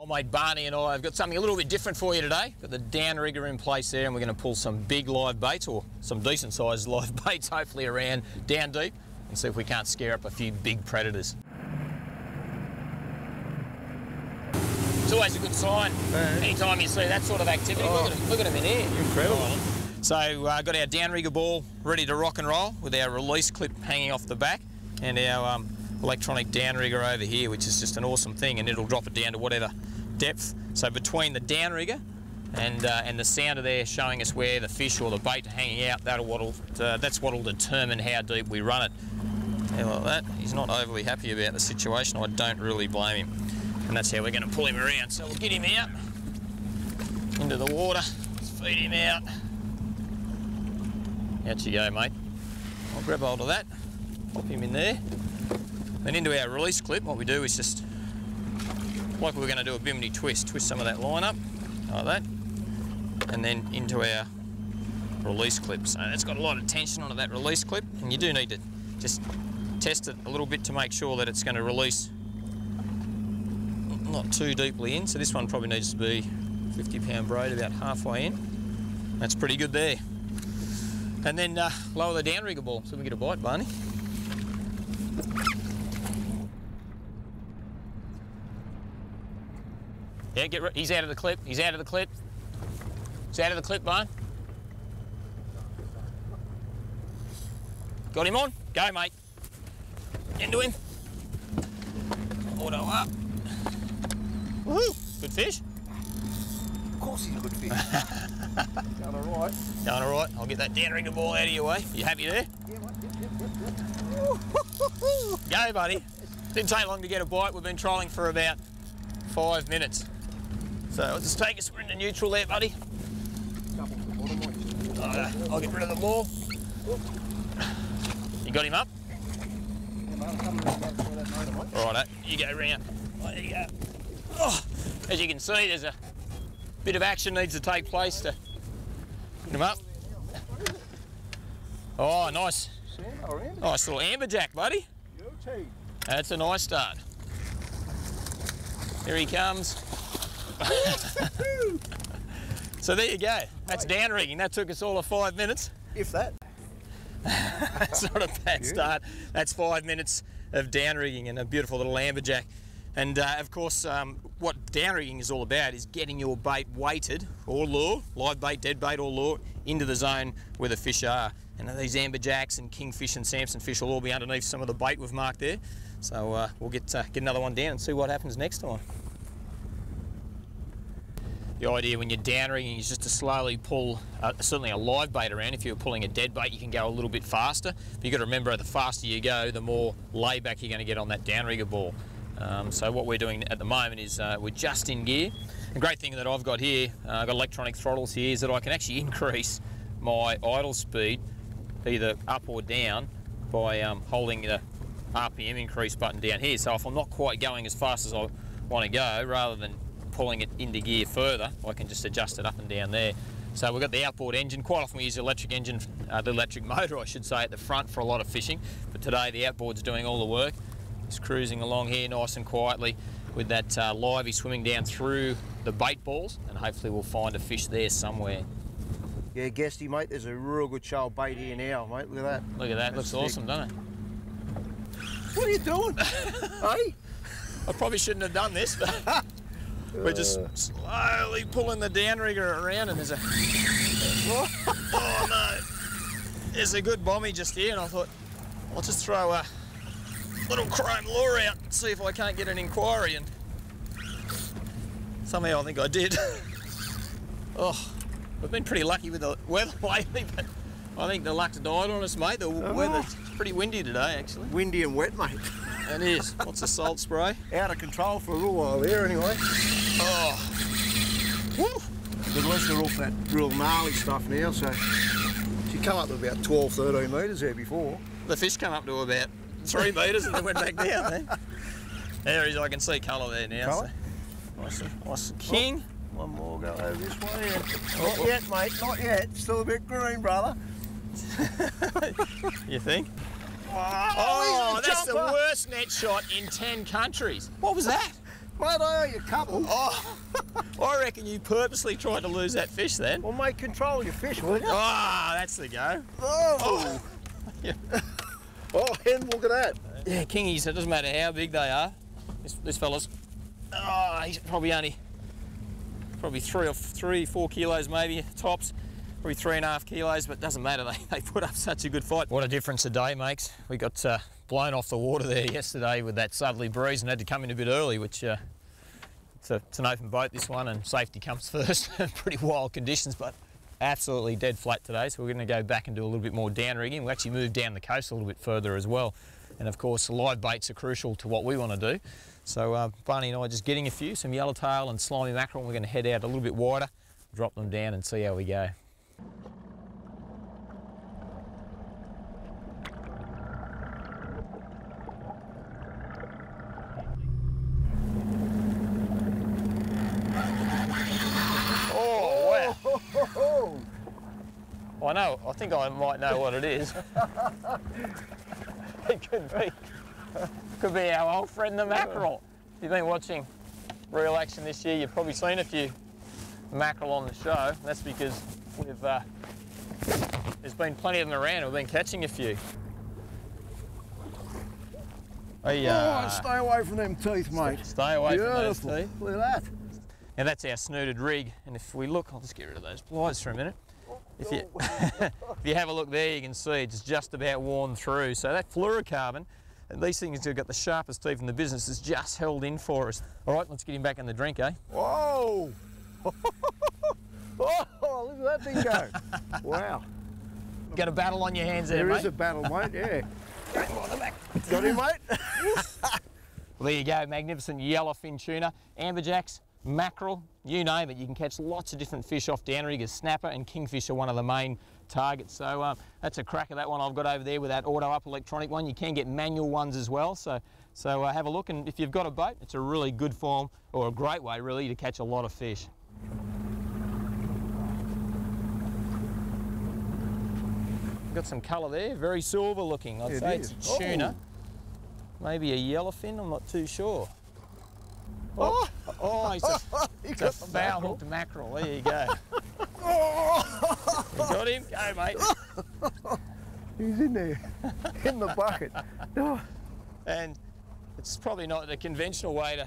Old mate Barney and I have got something a little bit different for you today. Got the downrigger in place there, and we're going to pull some big live baits, or some decent sized live baits, hopefully around down deep, and see if we can't scare up a few big predators. It's always a good sign anytime you see that sort of activity. Look at him in here. Incredible. So got our downrigger ball ready to rock and roll with our release clip hanging off the back, and our electronic downrigger over here, which is just an awesome thing, and it'll drop it down to whatever depth. So between the downrigger and the sounder there showing us where the fish or the bait are hanging out, that's what'll determine how deep we run it. Yeah, like that. He's not overly happy about the situation. I don't really blame him, and that's how we're going to pull him around. So we'll get him out into the water. Let's feed him out. Out you go, mate. I'll grab hold of that, pop him in there. Then into our release clip, what we do is just, like we were going to do a bimini twist some of that line up, like that, and then into our release clip. So it's got a lot of tension onto that release clip, and you do need to just test it a little bit to make sure that it's going to release not too deeply in. So this one probably needs to be 50-pound braid about halfway in. That's pretty good there. And then lower the downrigger ball so we get a bite, Barney. Yeah, he's out of the clip. He's out of the clip. He's out of the clip, Barn. Got him on? Go, mate. Into him. Auto up. Woohoo! Good fish. Of course he's a good fish. Going all right. Going all right. I'll get that downrigger ball out of your way. You happy there? Yeah, mate. Go, buddy. Didn't take long to get a bite. We've been trolling for about 5 minutes. So I'll just take us into neutral there, buddy. I'll get rid of the ball. You got him up? Righto, you go round. There you go. Oh, as you can see, there's a bit of action needs to take place to get him up. Oh, nice. Nice little amberjack, buddy. That's a nice start. Here he comes. So there you go. That's downrigging. That took us all of 5 minutes. If that. That's not a bad start. That's 5 minutes of downrigging and a beautiful little amberjack. And of course, what downrigging is all about is getting your bait weighted or lure, live bait, dead bait or lure, into the zone where the fish are. And these amberjacks and kingfish and Samson fish will all be underneath some of the bait we've marked there. So we'll get another one down and see what happens next time. The idea when you're downrigging is just to slowly pull certainly a live bait around. If you're pulling a dead bait, you can go a little bit faster. But you've got to remember, the faster you go, the more layback you're going to get on that downrigger ball. So what we're doing at the moment is we're just in gear. The great thing that I've got here, I've got electronic throttles here, is that I can actually increase my idle speed either up or down by holding the RPM increase button down here. So if I'm not quite going as fast as I want to go, rather than pulling it into gear further, I can just adjust it up and down there. So we've got the outboard engine. Quite often we use the electric engine, the electric motor I should say, at the front for a lot of fishing, but today the outboard's doing all the work. It's cruising along here nice and quietly with that livey swimming down through the bait balls, and hopefully we'll find a fish there somewhere. Yeah, Guesty, mate, there's a real good show of bait here now, mate. Look at that. Look at that. Looks awesome, doesn't it? What are you doing? Hey? I probably shouldn't have done this, but we're just slowly pulling the downrigger around, and there's a... Oh no! There's a good bommy just here, and I thought, I'll just throw a little chrome lure out and see if I can't get an inquiry, and somehow I think I did. Oh, we've been pretty lucky with the weather lately, but I think the luck's died on us, mate. The weather's pretty windy today, actually. Windy and wet, mate. It is. What's the salt spray? Out of control for a little while there, anyway. Oh. Woo. But at least they're off that real gnarly stuff now, so she come up to about 12, 13 metres there before. The fish come up to about 3 metres and then went back down there. There he is. I can see colour there now. Colour? So. Nice king. Oh, one more go over this way. Not yet, mate. Not yet. Still a bit green, brother. You think? Oh, that's the worst net shot in 10 countries. What was that? Mate, I owe you a couple. Oh, I reckon you purposely tried to lose that fish then. Well, mate, control your fish, will you? Ah, that's the go. Oh! Yeah. Oh, hen, look at that. Yeah, kingies, it doesn't matter how big they are. This fella's, he's probably 4 kilos maybe, tops. Probably 3.5 kilos, but it doesn't matter, they put up such a good fight. What a difference a day makes. We got blown off the water there yesterday with that southerly breeze and had to come in a bit early, which it's an open boat, this one, and safety comes first. Pretty wild conditions, but absolutely dead flat today, so we're going to go back and do a little bit more downrigging. We'll actually move down the coast a little bit further as well. And of course, live baits are crucial to what we want to do. So Barney and I are just getting a few, some yellowtail and slimy mackerel, and we're going to head out a little bit wider, drop them down and see how we go. I think I might know what it is. It could be our old friend the mackerel. If you've been watching Real Action this year, you've probably seen a few mackerel on the show. That's because there's been plenty of them around. We've been catching a few. Stay away from them teeth, mate. Stay away from those Beautiful. teeth. Look at that. Now that's our snooted rig, and if we look, I'll just get rid of those pliers for a minute. If you have a look there, you can see it's just about worn through. So that fluorocarbon, and these things have got the sharpest teeth in the business, is just held in for us. All right, let's get him back in the drink, eh? Whoa! Oh, look at that thing go. Wow. Got a battle on your hands there, mate. mate. There is a battle, mate, yeah. Got him, mate? Well, there you go, magnificent yellowfin tuna, amberjacks, mackerel, you name it. You can catch lots of different fish off downriggers. Snapper and kingfish are one of the main targets. So that's a crack of that one I've got over there with that auto up electronic one. You can get manual ones as well. So have a look, and if you've got a boat, it's a really good form, or a great way really, to catch a lot of fish. Got some colour there, very silver looking. I'd say it's a tuna. Maybe a yellowfin, I'm not too sure. It's a foul hooked mackerel. There you go. You got him? Go, mate. He's in there, in the bucket. And it's probably not the conventional way to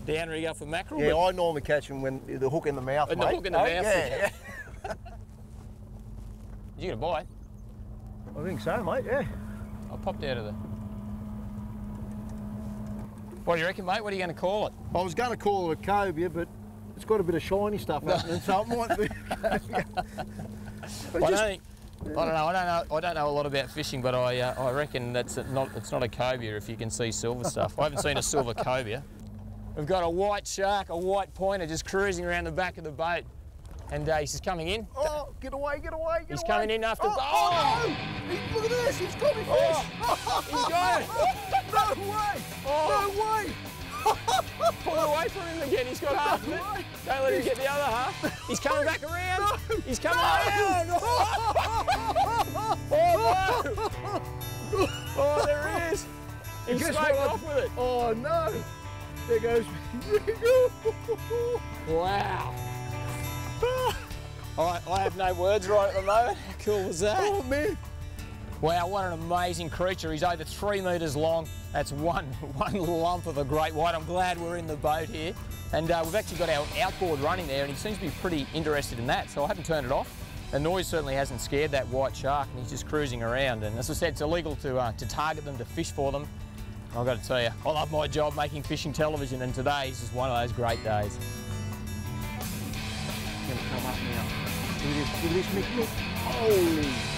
downrig up a mackerel. Yeah, I normally catch them when the hook in the mouth, mate. The hook in the mouth? Yeah. Did you get a bite? I think so, mate, yeah. I popped out of the... What do you reckon, mate? What are you going to call it? I was going to call it a cobia, but it's got a bit of shiny stuff happening, so it might be. I don't know a lot about fishing, but I reckon it's not a cobia if you can see silver stuff. I haven't seen a silver cobia. We've got a white shark, a white pointer, just cruising around the back of the boat, and he's just coming in. Oh, get away, get away, get away. He's coming in after... No! Look at this, he's got me fish. He's got it. No way, no way. Pull it away from him again, he's got half of it. Don't let him get the other half. He's coming back around. He's coming around. Oh, no. Oh, there he is. He smoked off with it. Oh, no. There goes. Wow. I have no words right at the moment. How cool was that? Oh, man. Wow, what an amazing creature. He's over 3 metres long. That's one lump of a great white. I'm glad we're in the boat here. And we've actually got our outboard running there, and he seems to be pretty interested in that, so I haven't turned it off. The noise certainly hasn't scared that white shark, and he's just cruising around. And as I said, it's illegal to target them, to fish for them. I've got to tell you, I love my job making fishing television, and today is just one of those great days. He's going to come up now. Look at this, Mick. Oh!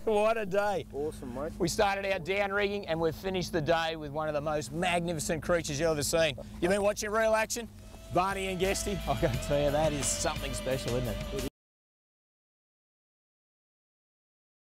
What a day. Awesome, mate. We started our down rigging and we've finished the day with one of the most magnificent creatures you've ever seen. You've been watching real action? Barney and Guesty, I've got to tell you, that is something special, isn't it? It